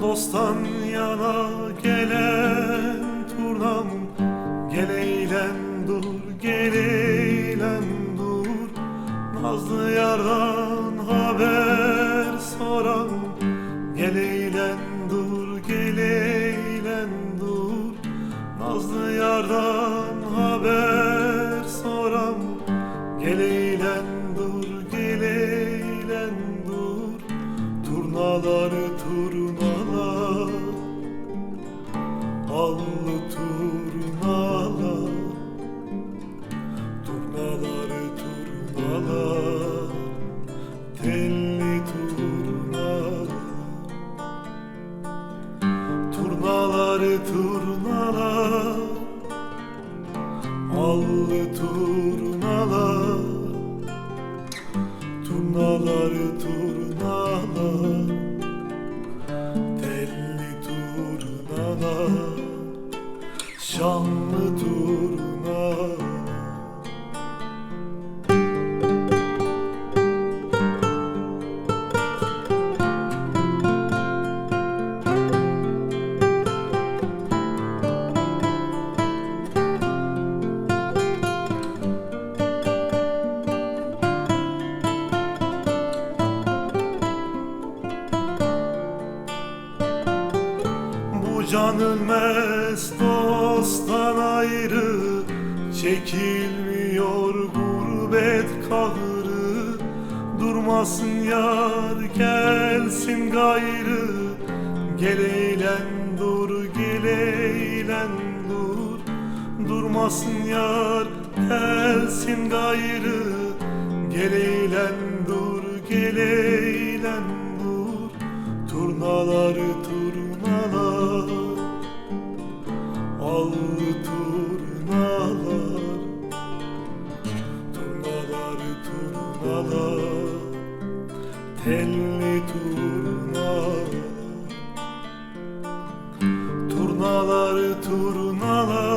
Dosttan yana gelen turnam, gel eğlen dur, gel eğlen dur. Nazlı yardan haber soran, gel eğlen dur, gel eğlen dur. Nazlı yardan haber soran, gel eğlen dur, gel eğlen dur. Turnaları turnalar, allı turnalar. Turnaları turnalar, telli turnalar. Turnaları turnalar, allı turnalar. Turnaları turnalar, telli turnalar, şanlı turnalar. Bu can ölmez dosttan ayrı, çekilmiyor gurbet kahrı. Durmasın yar gelsin gayrı, gel eğlen dur, gel eğlen dur. Durmasın yar gelsin gayrı, gel eğlen dur, gel eğlen dur. Turnaları turnalar, allı turnalar. Turnaları turnalar, telli turnalar. Turnaları turnalar,